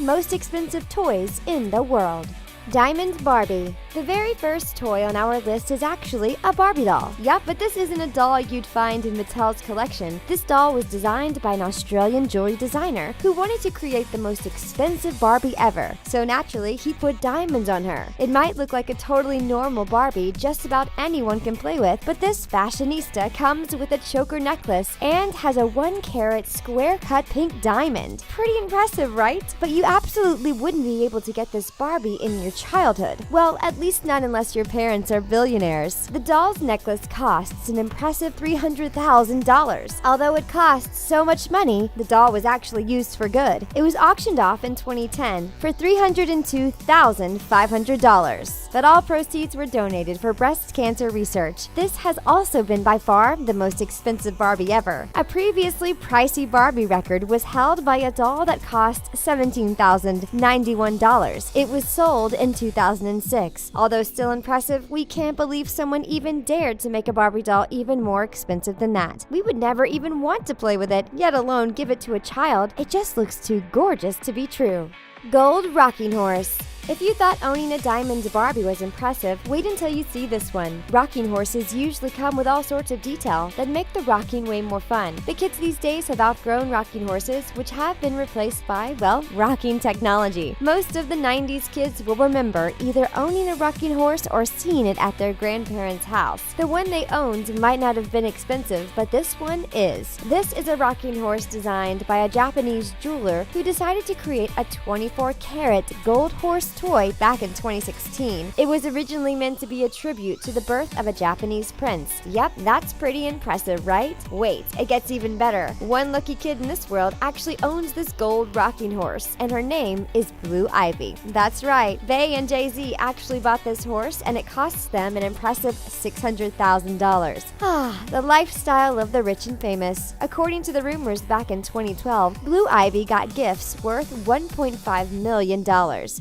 most expensive toys in the world. Diamond Barbie. The very first toy on our list is actually a Barbie doll. Yup, but this isn't a doll you'd find in Mattel's collection. This doll was designed by an Australian jewelry designer who wanted to create the most expensive Barbie ever. So naturally, he put diamonds on her. It might look like a totally normal Barbie just about anyone can play with, but this fashionista comes with a choker necklace and has a 1-carat square-cut pink diamond. Pretty impressive, right? But you absolutely wouldn't be able to get this Barbie in your childhood. Well, at least not unless your parents are billionaires. The doll's necklace costs an impressive $300,000. Although it costs so much money, the doll was actually used for good. It was auctioned off in 2010 for $302,500. But all proceeds were donated for breast cancer research. This has also been by far the most expensive Barbie ever. A previously pricey Barbie record was held by a doll that cost $17,091. It was sold in 2006. Although still impressive, we can't believe someone even dared to make a Barbie doll even more expensive than that. We would never even want to play with it, yet alone give it to a child. It just looks too gorgeous to be true. Gold rocking horse. If you thought owning a diamond Barbie was impressive, wait until you see this one. Rocking horses usually come with all sorts of detail that make the rocking way more fun. The kids these days have outgrown rocking horses, which have been replaced by, well, rocking technology. Most of the 90s kids will remember either owning a rocking horse or seeing it at their grandparents' house. The one they owned might not have been expensive, but this one is. This is a rocking horse designed by a Japanese jeweler who decided to create a 24-carat gold horse toy back in 2016. It was originally meant to be a tribute to the birth of a Japanese prince. Yep, that's pretty impressive, right? Wait, it gets even better. One lucky kid in this world actually owns this gold rocking horse, and her name is Blue Ivy. That's right, they and Jay-Z actually bought this horse, and it costs them an impressive $600,000. The lifestyle of the rich and famous. According to the rumors back in 2012, Blue Ivy got gifts worth $1.5 million.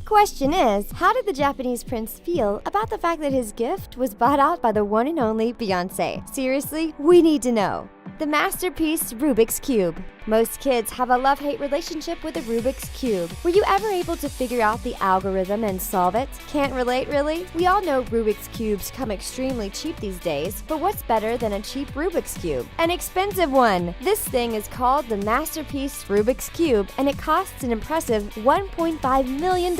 Question is, how did the Japanese prince feel about the fact that his gift was bought out by the one and only Beyoncé? Seriously, we need to know. The masterpiece Rubik's Cube. Most kids have a love-hate relationship with the Rubik's Cube. Were you ever able to figure out the algorithm and solve it? Can't relate, really? We all know Rubik's Cubes come extremely cheap these days, but what's better than a cheap Rubik's Cube? An expensive one! This thing is called the Masterpiece Rubik's Cube, and it costs an impressive $1.5 million.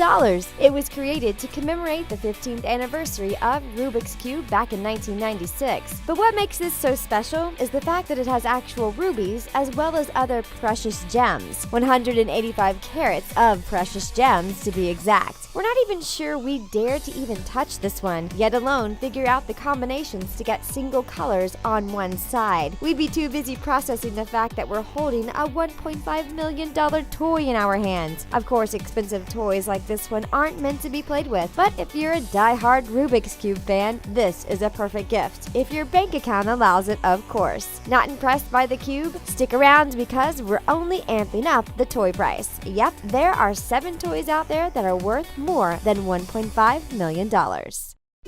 It was created to commemorate the 15th anniversary of Rubik's Cube back in 1996. But what makes this so special is the fact that it has actual rubies as well as other precious gems, 185 carats of precious gems to be exact. We're not even sure we dare to even touch this one, yet alone figure out the combinations to get single colors on one side. We'd be too busy processing the fact that we're holding a $1.5 million toy in our hands. Of course, expensive toys like this one aren't meant to be played with, but if you're a die-hard Rubik's Cube fan, this is a perfect gift. If your bank account allows it, of course. Not impressed by the cube? Stick around because we're only amping up the toy price. Yep, there are 7 toys out there that are worth more than $1.5 million.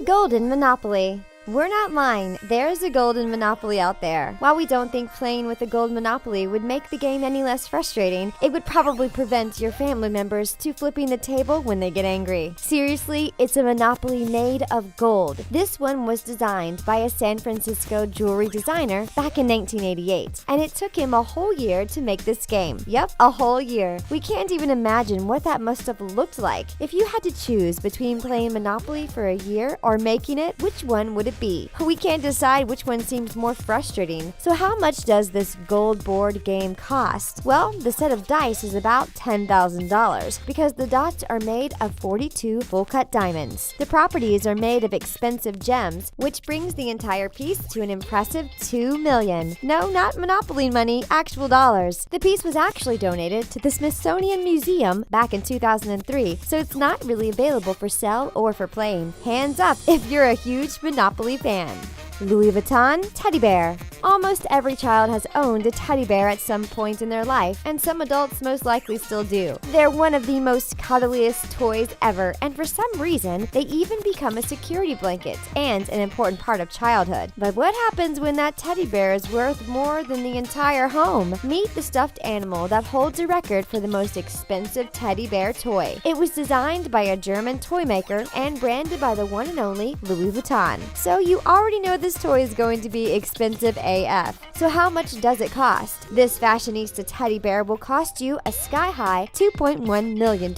Golden Monopoly. We're not lying, there's a golden Monopoly out there. While we don't think playing with a gold Monopoly would make the game any less frustrating, it would probably prevent your family members to flipping the table when they get angry. Seriously, it's a Monopoly made of gold. This one was designed by a San Francisco jewelry designer back in 1988, and it took him a whole year to make this game. Yep, a whole year. We can't even imagine what that must have looked like. If you had to choose between playing Monopoly for a year or making it, which one would it be? We can't decide which one seems more frustrating. So how much does this gold board game cost? Well, the set of dice is about $10,000 because the dots are made of 42 full-cut diamonds. The properties are made of expensive gems, which brings the entire piece to an impressive $2 million. No, not Monopoly money, actual dollars. The piece was actually donated to the Smithsonian Museum back in 2003, so it's not really available for sale or for playing. Hands up if you're a huge Monopoly fan. Louis Vuitton Teddy Bear. Almost every child has owned a teddy bear at some point in their life, and some adults most likely still do. They're one of the most cuddliest toys ever, and for some reason, they even become a security blanket and an important part of childhood. But what happens when that teddy bear is worth more than the entire home? Meet the stuffed animal that holds a record for the most expensive teddy bear toy. It was designed by a German toy maker and branded by the one and only Louis Vuitton. So you already know this toy is going to be expensive AF. So how much does it cost? This fashionista teddy bear will cost you a sky-high $2.1 million.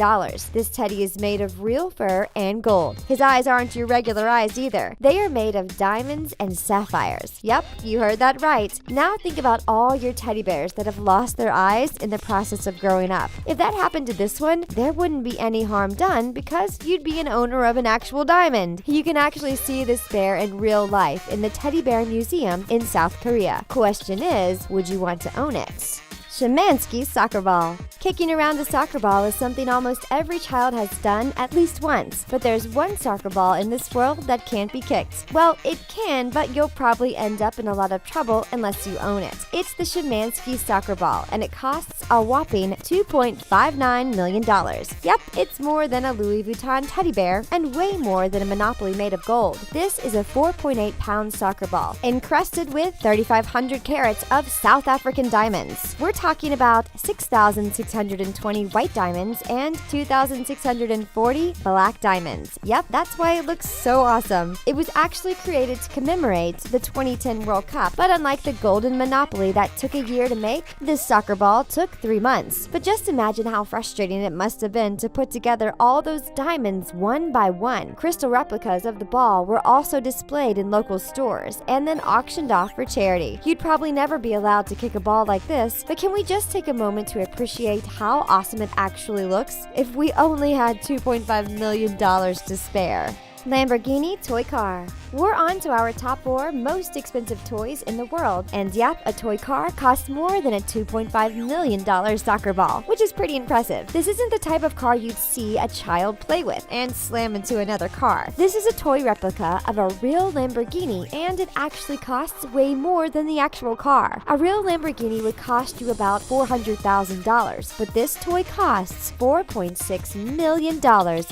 This teddy is made of real fur and gold. His eyes aren't your regular eyes either. They are made of diamonds and sapphires. Yep, you heard that right. Now think about all your teddy bears that have lost their eyes in the process of growing up. If that happened to this one, there wouldn't be any harm done because you'd be an owner of an actual diamond. You can actually see this bear in real life in the Teddy Bear Museum in South Korea. Question is, would you want to own it? Szymanski soccer ball. Kicking around a soccer ball is something almost every child has done at least once, but there's one soccer ball in this world that can't be kicked. Well, it can, but you'll probably end up in a lot of trouble unless you own it. It's the Szymanski soccer ball, and it costs a whopping $2.59 million. Yep, it's more than a Louis Vuitton teddy bear and way more than a Monopoly made of gold. This is a 4.8-pound soccer ball, encrusted with 3,500 carats of South African diamonds. We're talking about 6,620 white diamonds and 2,640 black diamonds. Yep, that's why it looks so awesome. It was actually created to commemorate the 2010 World Cup, but unlike the golden Monopoly that took a year to make, this soccer ball took 3 months. But just imagine how frustrating it must have been to put together all those diamonds one by one. Crystal replicas of the ball were also displayed in local stores and then auctioned off for charity. You'd probably never be allowed to kick a ball like this, but can we just take a moment to appreciate how awesome it actually looks? If we only had $2.5 million to spare. Lamborghini toy car. We're on to our top 4 most expensive toys in the world. And yep, a toy car costs more than a $2.5 million soccer ball, which is pretty impressive. This isn't the type of car you'd see a child play with and slam into another car. This is a toy replica of a real Lamborghini, and it actually costs way more than the actual car. A real Lamborghini would cost you about $400,000, but this toy costs $4.6 million.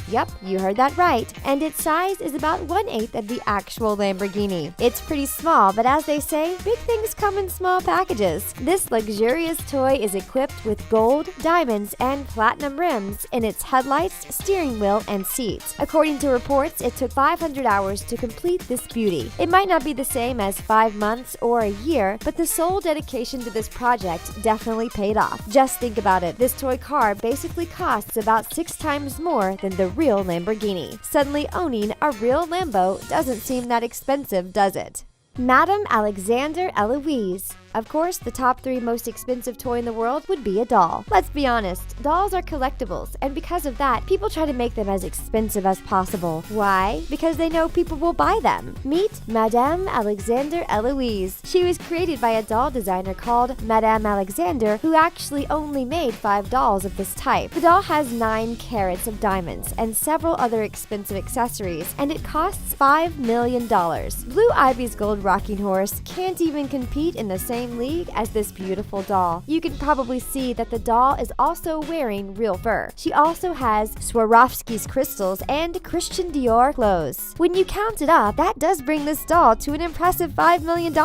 Yep, you heard that right. And its size is about 1/8 of the actual Lamborghini. It's pretty small, but as they say, big things come in small packages. This luxurious toy is equipped with gold, diamonds, and platinum rims in its headlights, steering wheel, and seats. According to reports, it took 500 hours to complete this beauty. It might not be the same as 5 months or a year, but the sole dedication to this project definitely paid off. Just think about it. This toy car basically costs about 6 times more than the real Lamborghini. Suddenly owning a real Lambo doesn't seem that expensive, does it? Madame Alexander Eloise. Of course, the top 3 most expensive toy in the world would be a doll. Let's be honest, dolls are collectibles, and because of that, people try to make them as expensive as possible. Why? Because they know people will buy them. Meet Madame Alexander Eloise. She was created by a doll designer called Madame Alexander, who actually only made 5 dolls of this type. The doll has 9 carats of diamonds and several other expensive accessories, and it costs $5 million. Blue Ivy's gold rocking horse can't even compete in the same league as this beautiful doll. You can probably see that the doll is also wearing real fur. She also has Swarovski's crystals and Christian Dior clothes. When you count it up, that does bring this doll to an impressive $5 million.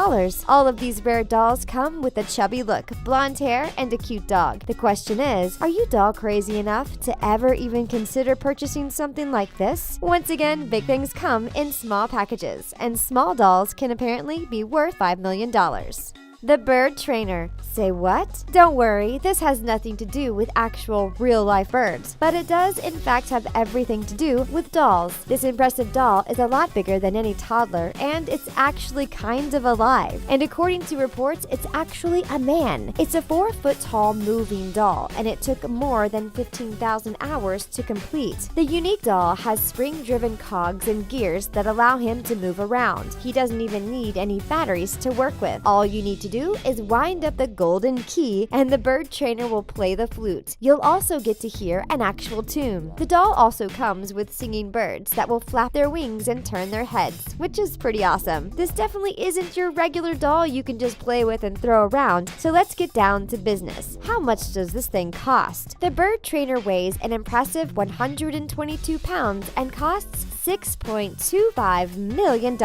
All of these rare dolls come with a chubby look, blonde hair, and a cute dog. The question is, are you doll crazy enough to ever even consider purchasing something like this? Once again, big things come in small packages, and small dolls can apparently be worth $5 million. The bird trainer. Say what? Don't worry, this has nothing to do with actual real-life birds, but it does in fact have everything to do with dolls. This impressive doll is a lot bigger than any toddler, and it's actually kind of alive. And according to reports, it's actually a man. It's a 4-foot-tall moving doll, and it took more than 15,000 hours to complete. The unique doll has spring-driven cogs and gears that allow him to move around. He doesn't even need any batteries to work with. All you need to do is wind up the golden key and the bird trainer will play the flute. You'll also get to hear an actual tune. The doll also comes with singing birds that will flap their wings and turn their heads, which is pretty awesome. This definitely isn't your regular doll you can just play with and throw around, so let's get down to business. How much does this thing cost? The bird trainer weighs an impressive 122 pounds and costs $6.25 million.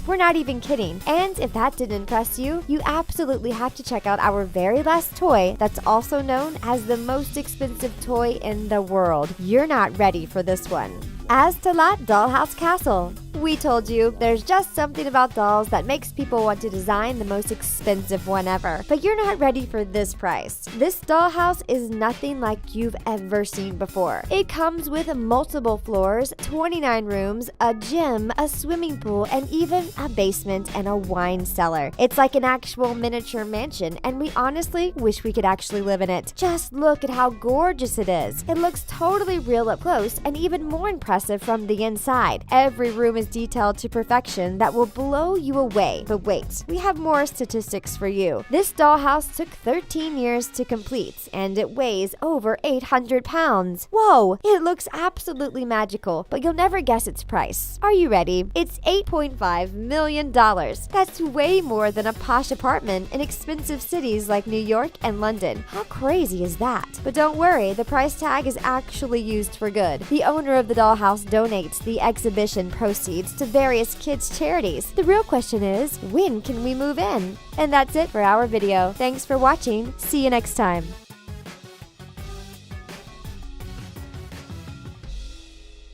We're not even kidding. And if that didn't impress you, you absolutely have to check out our very last toy that's also known as the most expensive toy in the world. You're not ready for this one. Aztalat Dollhouse Castle. We told you, there's just something about dolls that makes people want to design the most expensive one ever. But you're not ready for this price. This dollhouse is nothing like you've ever seen before. It comes with multiple floors, 29 rooms, a gym, a swimming pool, and even a basement and a wine cellar. It's like an actual miniature mansion, and we honestly wish we could actually live in it. Just look at how gorgeous it is. It looks totally real up close and even more impressive from the inside. Every room is detailed to perfection that will blow you away. But wait, we have more statistics for you. This dollhouse took 13 years to complete, and it weighs over 800 pounds. Whoa, it looks absolutely magical, but you'll never guess its price. Are you ready? It's $8.5 million. That's way more than a posh apartment in expensive cities like New York and London. How crazy is that? But don't worry, the price tag is actually used for good. The owner of the dollhouse donates the exhibition proceeds to various kids' charities. The real question is, when can we move in? And that's it for our video. Thanks for watching. See you next time.